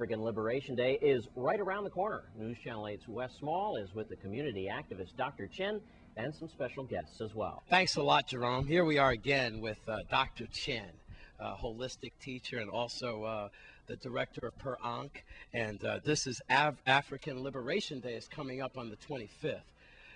African Liberation Day is right around the corner. News Channel 8's Wes Small is with the community activist Dr. Chen and some special guests as well. Thanks a lot, Jerome. Here we are again with Dr. Chen, a holistic teacher and also the director of pt.2. And this is African Liberation Day is coming up on the 25th.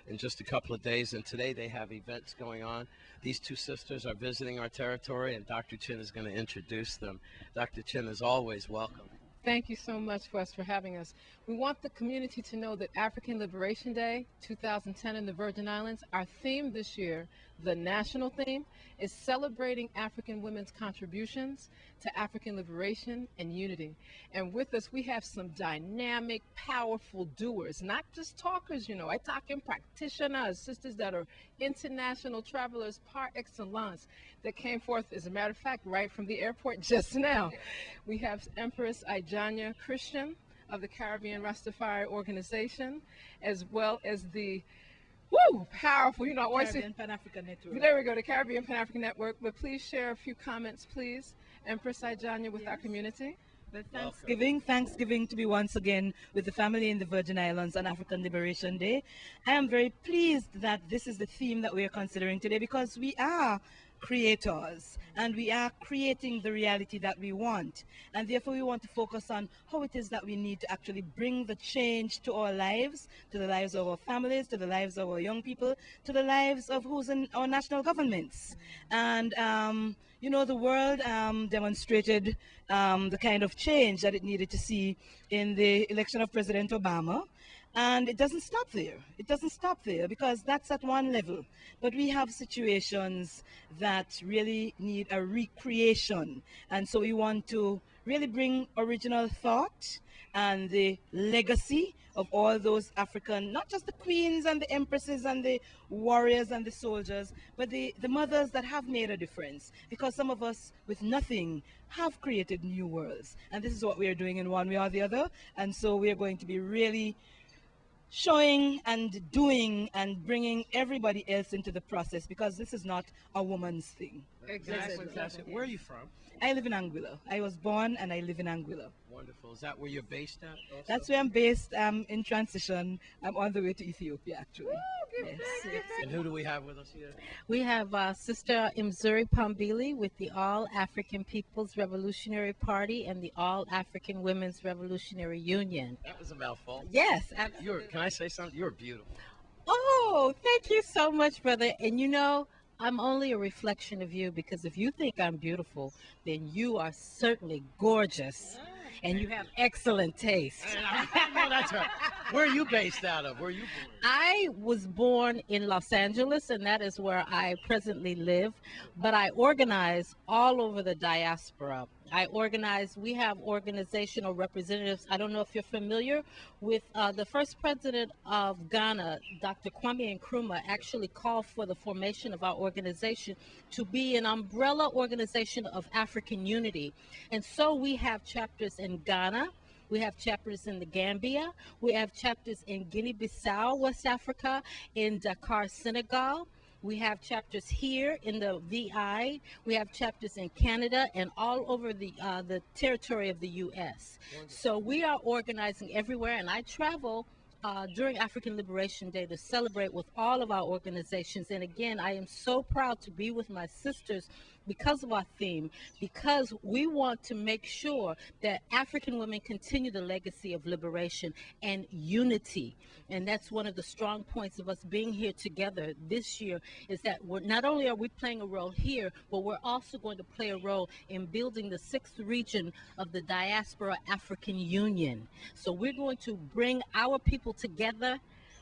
In just a couple of days, and today they have events going on. These two sisters are visiting our territory, and Dr. Chen is going to introduce them. Dr. Chen, is always welcome. Thank you so much, Wes, for having us. We want the community to know that African Liberation Day 2010 in the Virgin Islands, our theme this year, the national theme, is celebrating African women's contributions to African liberation and unity. And with us, we have some dynamic, powerful doers, not just talkers, I talking practitioners, sisters that are international travelers par excellence that came forth, as a matter of fact, right from the airport just now. We have Empress Ijanya Christian of the Caribbean Rastafari Organization, as well as the powerful, I always say Pan-African Network. There we go, the Caribbean Pan-African Network. But please share a few comments, please, Empress Ijanya, with our community. Well, Thanksgiving to be once again with the family in the Virgin Islands on African Liberation Day. I am very pleased that this is the theme that we are considering today, because we are creators and we are creating the reality that we want, and therefore we want to focus on how it is that we need to actually bring the change to our lives, to the lives of our families, to the lives of our young people, to the lives of who's in our national governments. And the world demonstrated the kind of change that it needed to see in the election of President Obama. And it doesn't stop there. It doesn't stop there, because that's at one level. But we have situations that really need a recreation. And so we want to really bring original thought and the legacy of all those African, not just the queens and the empresses and the warriors and the soldiers, but the mothers that have made a difference. Because some of us with nothing have created new worlds. And this is what we are doing in one way or the other. And so we are going to be really showing and doing and bringing everybody else into the process, because this is not a woman's thing. Exactly. Where are you from? I live in Anguilla. I was born and I live in Anguilla. Wonderful. Is that where you're based at also? That's where I'm based. I'm in transition. I'm on the way to Ethiopia, actually. Yes. And who do we have with us here? We have Sister Imzuri Pambili with the All African People's Revolutionary Party and the All African Women's Revolutionary Union. That was a mouthful. Yes, absolutely. Can I say something? You're beautiful. Oh, thank you so much, brother. And I'm only a reflection of you, because if you think I'm beautiful, then you are certainly gorgeous. And you have excellent taste. No, that's right. Where are you based out of? Where are you born? I was born in Los Angeles, and that is where I presently live. But I organize all over the diaspora. We have organizational representatives. I don't know if you're familiar with the first president of Ghana, Dr. Kwame Nkrumah, actually called for the formation of our organization to be an umbrella organization of African unity. And so we have chapters in Ghana. We have chapters in the Gambia. We have chapters in Guinea-Bissau, West Africa, in Dakar, Senegal. We have chapters here in the VI. We have chapters in Canada and all over the territory of the U.S. So we are organizing everywhere, and I travel during African Liberation Day to celebrate with all of our organizations. And again, I am so proud to be with my sisters because of our theme, because we want to make sure that African women continue the legacy of liberation and unity. And that's one of the strong points of us being here together this year, is that not only are we playing a role here, but we're also going to play a role in building the 6th region of the Diaspora African Union. So we're going to bring our people together.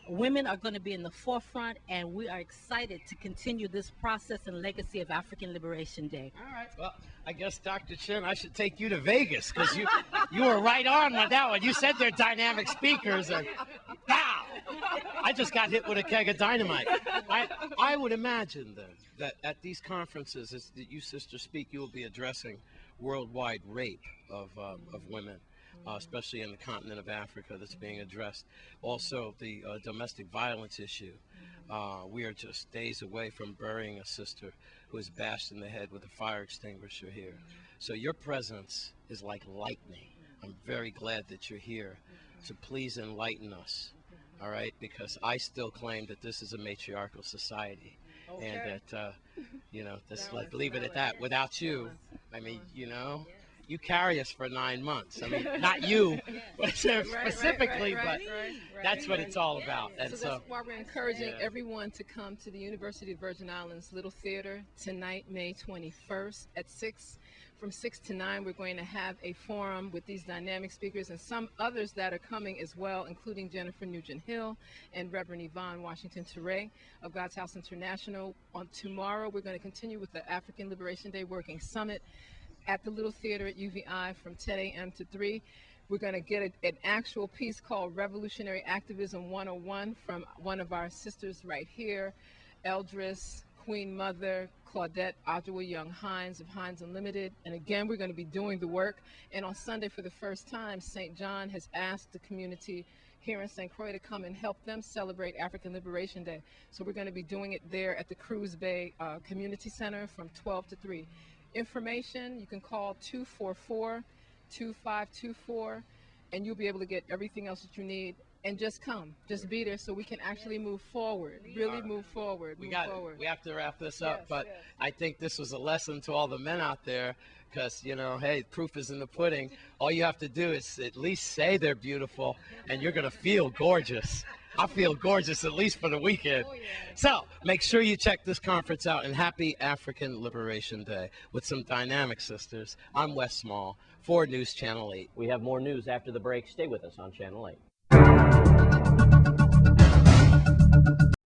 Women are going to be in the forefront, and we are excited to continue this process and legacy of African Liberation Day. All right. Well, I guess, Dr. Chen, I should take you to Vegas, because you were right on with that one. You said they're dynamic speakers, and pow! I just got hit with a keg of dynamite. I would imagine, then, that at these conferences, as you sisters speak, you will be addressing worldwide rape of women. Especially in the continent of Africa, that's being addressed. Also, the domestic violence issue. We are just days away from burying a sister who was bashed in the head with a fire extinguisher here. So your presence is like lightning. I'm very glad that you're here. So please enlighten us, all right? Because I still claim that this is a matriarchal society. Okay. And that, just Balance, leave it at balance. that. Without you, Balance. I mean, you carry us for 9 months. I mean, not you, but specifically, but that's what it's all about. And So that's why we're encouraging everyone to come to the University of Virgin Islands Little Theater tonight, May 21st at 6. From 6 to 9, we're going to have a forum with these dynamic speakers and some others that are coming as well, including Jennifer Nugent-Hill and Reverend Yvonne Washington-Teray of God's House International. On tomorrow, we're going to continue with the African Liberation Day Working Summit at the Little Theater at UVI from 10 a.m. to 3. We're going to get an actual piece called Revolutionary Activism 101 from one of our sisters right here, Eldris, Queen Mother, Claudette Adjoa Young Hines of Hines Unlimited. And again, we're going to be doing the work. And on Sunday, for the first time, St. John has asked the community here in St. Croix to come and help them celebrate African Liberation Day. So we're going to be doing it there at the Cruz Bay Community Center from 12 to 3. Information, you can call 244-2524, and you'll be able to get everything else that you need. And just come, just be there so we can actually move forward, really move forward. We have to wrap this up, but I think this was a lesson to all the men out there because, hey, proof is in the pudding. All you have to do is at least say they're beautiful, and you're going to feel gorgeous. I feel gorgeous at least for the weekend. So make sure you check this conference out, and happy African Liberation Day with some dynamic sisters. I'm Wes Small for News Channel 8. We have more news after the break. Stay with us on Channel 8.